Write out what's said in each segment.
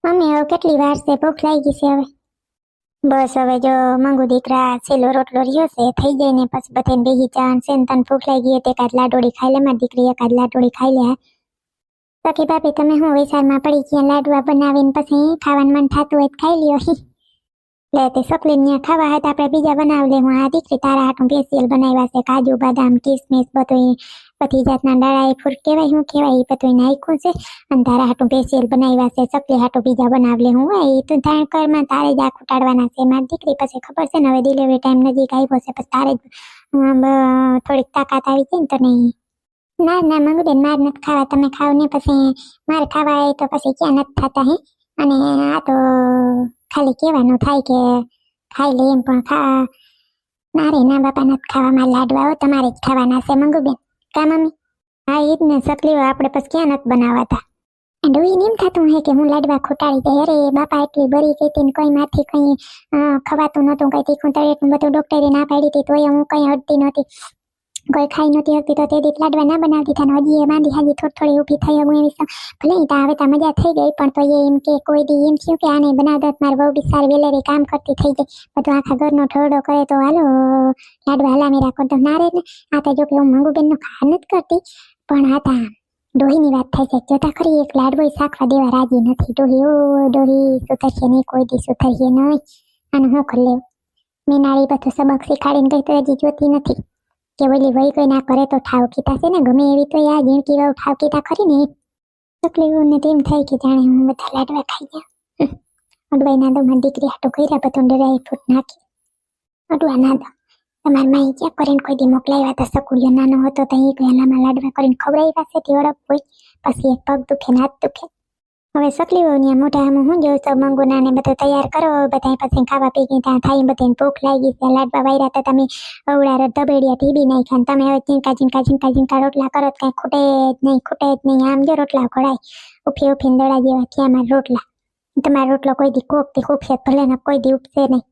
Mummy હવે કેટલી વાર છે? ભૂખ લાગી છે હવે. બસ હવે જો મંગુ દીકરા છેલ્લો રોટલો રહ્યો છે થઈ જાય ને પછી બધાને બેહી ચાન છે ને તને ભૂખ લાગી હોય તો એકાદ લાડોડી ખાઈ લે. મારી દીકરી એકાદ લાડોડી ખાઈ લે. સખી ભાભી તમે હું વિચારમાં પડી ગયા? લાડવા બનાવીને પછી ખાવાનું મન થતું હોય તો ખાઈ લ્યો. લે તે સકલી ને ખાવા હતા આપણે બીજા બનાવી લે. હું આ દીકરી તારા હાટું સ્પેશિયલ બનાવ્યા છે. કાજુ બદામ કિસમિસ બધું બધી જાતના ડ્રાય ફ્રૂટ કહેવાય શું કહેવાય એ બધું નાખ્યું છે અને તારા હાટું સ્પેશિયલ બનાવ્યા છે. સકલી હાટું બીજા બનાવી લે. હું એ તું ધાણ કરમાં તારે જ આ ખૂટાડવાના છે. મારી દીકરી પછી ખબર છે ને હવે ડિલિવરી ટાઈમ નજીક આવ્યો છે પછી તારે જ થોડીક તાકાત આવી જાય ને તો નહીં. ના ના મંગુબેન માર નથી ખાવા, તમે ખાવ ને પછી મારે ખાવા આવે તો પછી ક્યાં નથી થતા હે. અને આ તો ખાલી કહેવાનું થાય કે ખાઈ લે એમ પણ મારે ના બાપા નથી ખાવા. મારા લાડવાઓ તમારે જ ખાવાના છે મંગુબેન. કા મમ્મી? હા એ જ ને સકલીઓ આપણે પછી ક્યાં નથી બનાવાતા. ડોહીને એમ થતું હે કે હું લાડવા ખોટાડી દે. અરે બાપા એટલી બરી ગઈ હતી ને કોઈ માંથી કઈ ખવાતું નહોતું, કઈ તીખું તળેટું બધું ડોક્ટરે ના પાડી હતી તોય હું કઈ અડતી નહોતી, કોઈ ખાઈ નહોતી હતી તો તે દીક લાડવા ના બનાવતી હતા. હજી એ બાંધી હાજી થોડી ઊભી થઈ હું એવી ભલે તા હવે તા મજા થઈ ગઈ પણ તો એમ કે કોઈ દી એમ થયું કે આને બનાવત મારે બહુ બી સારી વેલેરી કામ કરતી થઈ ગઈ. બધું આખા ઘરનો ઠરડો કરે તો હાલો લાડવા હલામી રાખો તો ના રે ને. આ તો જો કે હું મંગુબેનનો ખા નથી કરતી પણ આ તા ડોહીની વાત થાય છે. જોતા ખરી એક લાડવો શાખવા દેવા રાજી નથી. ડોહી ઓ ડોહી સુધરશે નહીં, કોઈ દી સુધરશે નહીં. આને હું કરી લેવું? મેં નાળી બધું સબક શીખાડીને ગઈ તો હજી જોતી નથી કે ઓલી વહી કોઈ ના કરે તો ઠાવકીતા છે ને ગમે એવી તો આ જીણકી વાવ ઠાવકીતા ખરી ને. તકલીફોને તેમ થાય કે જાણે હું બધા લાડવા ખાઈ ગયા. અડવાઈ ના દો મારી દીકરી હાટું કર્યા બધું ડરાઈ ફૂટ નાખી. અડવા ના દો તમારા માઈ ક્યાં કરીને કોઈ દી મોકલાવ્યા હતા. સકુડિયો નાનો હતો તો એ પહેલામાં લાડવા કરીને ખવડાવ્યા છે તે ઓળખ કોઈ પછી એક પગ દુખે ને હાથ દુખે. હવે સકલીઓ મોઢામાં હું જોઉં તો મંગુના ને બધું તૈયાર કરો બધા પછી ખાવા પી ત્યાં થાય બધાને ભૂખ લાગી છે. લાડવા વાયરા તો તમે અવડા ધબેડિયા ઢીબી નાખ્યા તમે હવે ઝીંકા રોટલા કરો કઈ ખૂટે જ નહીં. આમ જો રોટલા ઘોડાય ઉફી ઉફીને દડા જેવા થયા મારા રોટલા. તમારો રોટલો કોઈ દી કોક થી ખૂફે ભલે ને કોઈ દી ઉપસે નહીં.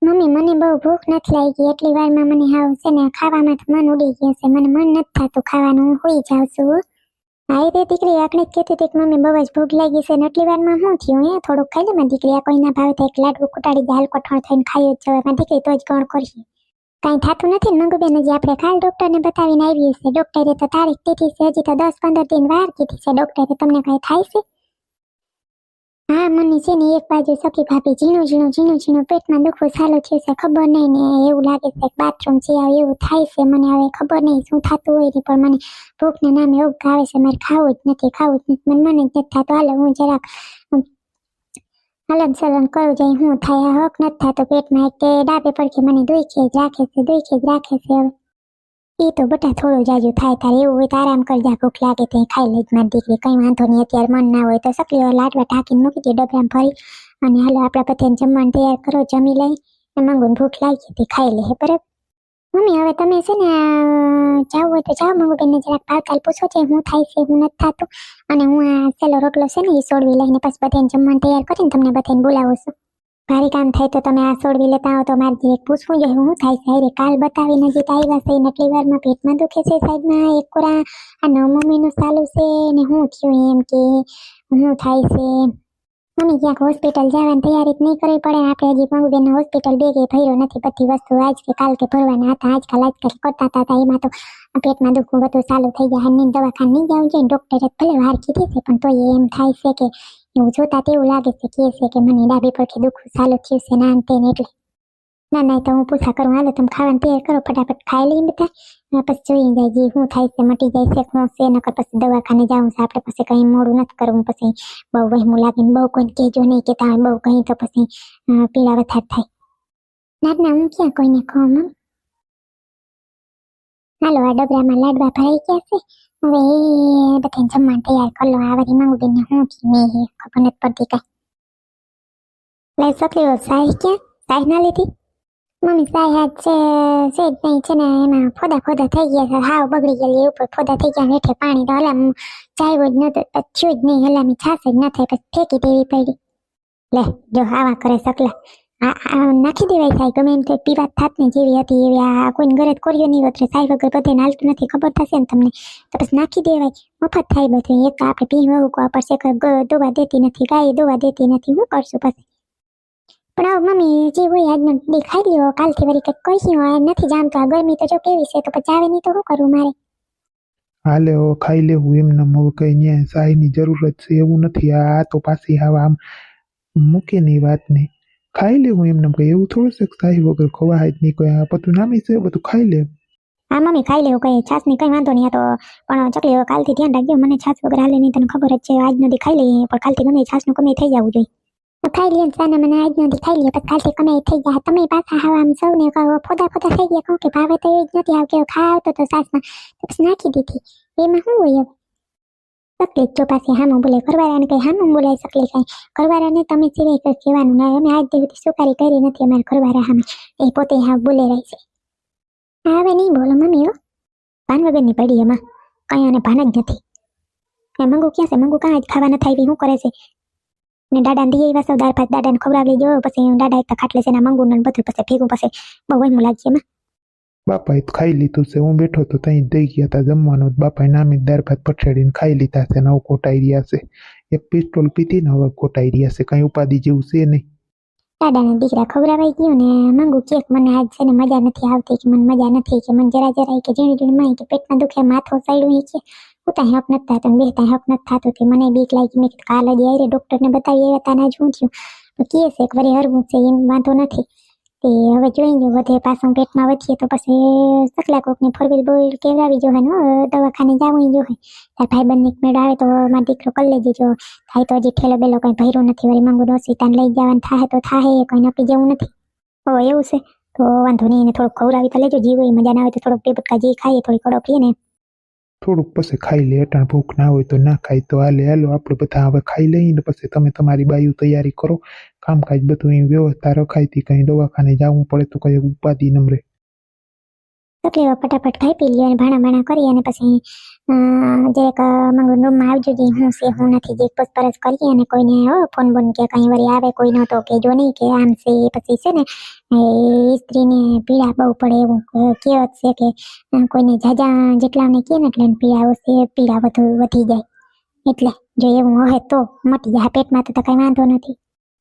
મમ્મી મને બહુ ભૂખ નથી લાગી એટલી વારમાં મને હાવ છે ને ખાવામાં તો મન ઉડી ગયું છે. મને મન નથી થતું ખાવાનું, હું હોઈ જાઉં છું. હા રે દીકરી આકને જ કહેતી હતી કે મમ્મી બહુ જ ભૂખ લાગી છે ને એટલી વારમાં શું થયું? એ થોડુંક ખાઈ લે મારી દીકરી. આ કોઈ ના ભાવે તો એક લાડવું કુટાડી દે હાલ કઠણ થઈને ખાઈ જ જવાય મારી દીકરી તો જ ગણ કરીએ. કાંઈ થતું નથી ને મંગુબેન? હજી આપણે ખાલ ડોક્ટરને બતાવીને આવીએ છીએ. ડોક્ટરે તો તારીખ દીધી છે હજી તો 10-15 દિન વાર કીધી છે ડોક્ટરે. તમને કાંઈ થાય છે? હા મને છે ને એક બાજુ સખી ભાભી ઝીણું પેટમાં દુખવું ચાલુ થયું છે. ખબર નહીં ને એવું લાગે છે કે બાથરૂમ છે એવું થાય છે મને. હવે ખબર નહીં શું થતું હોય ને પણ મને ભૂખના નામે એવું આવે છે મારે ખાવું જ નથી. મને જ નથી થતું. હાલો હું જરાક હલન ચલન કરું જાય હું થાય હક નથી થતો પેટમાં. એક ડાબે પડખે મને દુખે જ રાખે છે. હવે એ તો બટા થોડું જાજુ થાય તારે એવું હોય તો આરામ કરી જા. ભૂખ લાગે તો ખાઈ લેજ મારી દીકરી, કઈ વાંધો નહીં. અત્યારે મન ના હોય તો સકલીઓ લાડવા ઢાંકીને મૂકી દે ડબરામાં ભરી અને હાલો આપણા બધાને જમવાનું તૈયાર કરો. જમી લઈ મંગુને ભૂખ લાગી હતી ખાઈ લે. બરાબર મમ્મી? હવે તમે છે ને જાવ હોય તો જાઓ મંગુબેનને જરાક ભાવતાલ પૂછો છે હું થાય છે હું નથી થતું. અને હું આ સેલો રોટલો છે ને એ સોડવી લઈને પછી બધાને જમવાનું તૈયાર કરીને તમને બધાને બોલાવું છું. ભારી કામ થાય તો તમે આ સોડવી લેતા આવો તો મારે એક પૂછવું જોઈએ હું થાય છે. અરે કાલ બતાવીને હજી આવ્યા છે ને એટલી વારમાં પેટમાં દુખે છે સાઈડમાં એક કોરા. આ 9મો મહિનો ચાલુ છે ને હું થયું એમ કે હું થાય છે. મમ્મી ક્યાંક હોસ્પિટલ જવાની તૈયારી નહીં કરવી પડે? આપણે હજી મંગુબેન હોસ્પિટલ બેગે ભર્યો નથી. બધી વસ્તુ આજ કે કાલ કે ભરવાના હતા. આજકાલ કરતા હતા એમાં તો પેટમાં દુખવું બધું ચાલુ થઈ જાય. હાલની દવાખાને નહીં જવું જોઈએ. ડોક્ટરે ભલે વાર કીધી છે પણ તો એમ થાય છે કે એવું જોતા તેવું લાગે છે કે મને ડાબી પડખે દુખવું ચાલુ થયું છે ના અંતે ને એટલે. ના તો હું પૂછા કરું. હાલો તમે ખાવાનું તૈયાર કરો ફટાફટ ખાઈ લઈએ બધા પછી જોઈ જાય જે શું થાય છે મટી જાય છે શું છે. નકર પછી દવાખાને જવું છે આપણે. પછી કંઈ મોડું નથી કરવું. પછી બહુ વહેમું લાગીને બહુ કોઈને કહેજો નહીં કે તમે બહુ કહી તો પછી પીળા વથાર થાય. ના હું ક્યાં કોઈને કહું મમ. હાલો આ ડબરામાં લાડવા ભરાઈ ગયા છે. હવે એ બધાને જમવાનું તૈયાર કરી લો. આ વારી મંગુબેનને હું નહીં ખબર નથી પડતી કાંઈ. લઈ સકલી સાહી ક્યાં? સાહી ના લીધી? મમ્મી સાહી હાથ છે જ નહીં છે ને એમાં ફોદા થઈ ગયા છે. હાવ બગડી ગયેલી ઉપર ફોદા થઈ ગયા. હેઠે પાણી તો હલામ ચાવ્યું જ નહોતું થયું જ નહીં. હલામી છાસ જ ન થાય પછી ફેંકી દેવી પડી. લે જો આવા કરે સકલા. નાખી દેવાય થાય ગમે એમ તો પીવાત થાત ને જેવી હતી એવી આ કોઈને ઘરે કોરિયો નહીં વતરે સાઈ વગર બધે હાલતું નથી ખબર થશે ને તમને તો બસ નાખી દેવાય મફત થાય બધું એક આપણે પી વહુકવા પડશે દોવા દેતી નથી ગાય દોવા દેતી નથી શું કરશું પછી પણ હવે મમ્મી જે હોય આજનો દી ખાઈ લ્યો કાલથી વળી કંઈક કહીશું નથી જામતો આ ગરમી તો જો કેવી છે તો પછી આવે નહીં તો શું કરવું મારે હાલે હવે ખાઈ લેવું એમને હવે કઈ ન્યા સાહીની જરૂરત છે એવું નથી આ તો પાછી હવે આમ મૂકે નહીં વાત નહીં ખાઈ લેવું એમને કઈ એવું થોડું છે કે સાહી વગર ખવાય જ નહીં કોઈ આ બધું નામી છે બધું ખાઈ લેવું હા મમ્મી ખાઈ લેવું કઈ છાસ ની કઈ વાંધો નહીં આ તો પણ ચકલી હવે કાલથી ધ્યાન રાખજો મને છાસ વગર હાલે નહીં તને ખબર જ છે આજનો દી ખાઈ લઈએ પણ કાલથી ગમે છાસનું કમી થઈ જવું જોઈએ ખાઈ લઈએ સાના મને આજનો દી ખાઈ લઈએ પછી કાલથી કમાઈ થઈ જાય તમે પાછા હવે આમ સૌને ફોદા ફોદા થઈ ગયા કહું કે ભાવે તો એ જ નથી આવ કે ખાવતો તો સાસમાં પછી નાખી દીધી એમાં શું હોય હવે તકલીફ જો પાછી હામું બોલે ઘરવાળાને કઈ હામું બોલાય શકલી કઈ ઘરવાળાને તમે સિવાય કઈ કહેવાનું ના અમે આજ સુધી સુકારી કરી નથી અમારા ઘરવાળા સામે એ પોતે હા બોલે રહી છે હવે નહીં બોલો મમ્મી હો ભાન વગરની પડી એમાં કઈ આને ભાન જ નથી એ મંગુ ક્યાં છે મંગુ કાં જ ખાવા ન થાય શું કરે છે ને દાદાને દીએ એવા સૌ દાળ ભાત દાદાને ખવડાવી લેજો પછી દાદા એક ખાટલે છે ને મંગુ ને બધું પછી ભેગું પછી બહુ એમ લાગશે એમાં બાપાએ તો ખાઈ લીધું છે હું બેઠો તો ત્યાં દઈ ગયા હતા જમવાનું બાપાએ નામી દાળ ભાત પછાડીને ખાઈ લીધા છે ને હવે કોટાઈ રહ્યા છે એક પિસ્તોલ પીધી ને હવે કોટાઈ રહ્યા છે કઈ ઉપાધિ જેવું છે નહીં દાદાના દીકરા ખવડાવાઈ ગયું ને મંગુ કે મને આજ છે ને મજા નથી આવતી કે મને મજા નથી કે મને જરા કે ઝીણી ઝીણી માં કે પેટમાં દુખે માથો સાઈડું કે ઉતા હક નથી થતો ને બેતા હક નથી થતું કે મને બીક લાગી મેં કાલે જ આવીને ડોક્ટરને બતાવી આવ્યા તાના જ હું થયું તો કહે છે એક વળી હરવું છે એમ વાંધો નથી તે હવે જોઈ જો વધે પાછું પેટમાં વધીએ તો પછી સકલા કોકની ફોરવીલ બોલ કેવડાવી જો હે ને દવાખાને જવું જો હે તાર ભાઈબંધની મેળ આવે તો મારો દીકરો કરી લેજે જો થાય તો હજી ઠેલો બેલો કઈ ભર્યો નથી વળી મંગુ હોસ્પિટલ લઈ જવાનું થાય તો થાય કઈ નક્કી જેવું નથી ઓ એવું છે તો વાંધો નહીં એને થોડુંક ખવડાવી તો લેજો જીવ મજા ના આવે તો થોડુંક બે બટકા જી ખાઈએ થોડી કડો પીએ ને થોડુંક પછી ખાઈ લે અટાણ ભૂખ ના હોય તો ના ખાય તો હાલે હાલો આપણે બધા હવે ખાઈ લઈએ ને પછી તમે તમારી બાયું તૈયારી કરો કામકાજ બધું અહીં વ્યવસ્થા રખાયતી કઈ દવાખાને જવું પડે તો કઈ ઉપાધિ નમરે તકલીફ ફટાફટ ખાઈ પી લઈએ અને ભાણા કરી અને પછી જરાક મંગુ રૂમમાં આવજો જે હું છે હું નથી જે પૂછપરછ કરીએ અને કોઈને ફોન બોન કે કઈ વળી આવે કોઈ નહોતો કે જો નહીં કે આમ છે પછી છે ને એ સ્ત્રીને પીડા બહુ પડે એવું કહેવત છે કે કોઈને જાજા જેટલાને કહે ને એટલે પીડા વધુ વધી જાય એટલે જો એવું હોય તો મટી જાય પેટમાં તો કઈ વાંધો નથી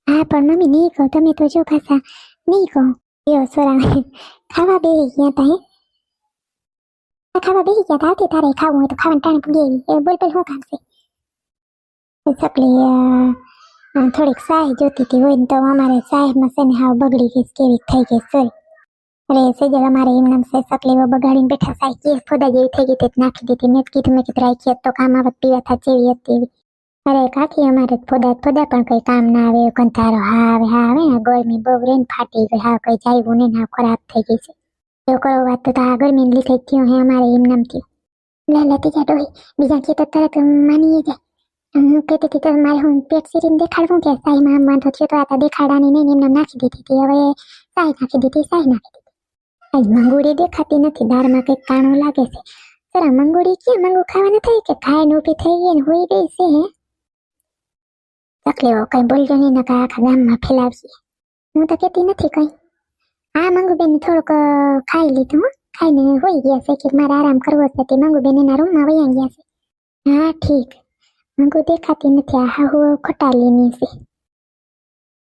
હા પણ મમ્મી નહીં કહો તમે તો જો પાછા નહીં કહો એવો સોરા ખાવા બેસી ગયા તા ખાવા બેસી ગયા તા આવતી તારે ખાવું હોય તો ખાવાનું ટાણે પૂગી એ બોલ શું કામ છે સકલી થોડીક સાહી જોતી હતી હોય ને તો અમારે સાહેબમાં છે ને હાવ બગડી ગઈ કેવી થઈ ગઈ સોરી અરે સેજલ અમારે એમ છે સકલી બગાડીને બેઠા સાહી કે ફોદા જેવી થઈ ગઈ તે નાખી દીધી મેં કીધું રાખી તો કામ આવત પીવા થા જેવી હતી એવી અરે કાકી અમારે ફોદા પણ કઈ કામ ના આવે કંટારો હા આવે ને ગરમી બહુ રેન ફાટી ગઈ હા કઈ જાયું ને ના ખરાબ થઈ ગઈ છે એવું કરો વાત તો આ ગરમી લીધે થયું હે અમારે એમ નામ થયું લે ત્રીજા ડોહી બીજા કે તો તરત માની જાય હું કહેતી હતી તો મારે હું પેટ સીરીને દેખાડવું કે સાહીમાં આમ વાંધો થયો તો આ દેખાડાની નહીં એમને નાખી દીધી હતી હવે સાહી નાખી દીધી મંગુડી દેખાતી નથી દાળમાં કંઈક કાણું લાગે છે જરા મંગુડી કે મંગુ ખાવા ન થઈ કે ખાઈને ઊભી થઈ ગઈ ને હોઈ ગઈ છે હે તકલીફો કઈ બોલજો નહીં નકા આખા ગામમાં ફેલાવશે હું તો કહેતી નથી કઈ હા મંગુબેન થોડુંક ખાઈ લીધું ખાઈને હોઈ ગયા છે કે મારે આરામ કરવો છે તે મંગુબેન એના રૂમમાં વયા ગયા છે હા ઠીક મંગુ દેખાતી નથી આ હાહુ ખટાલીની છે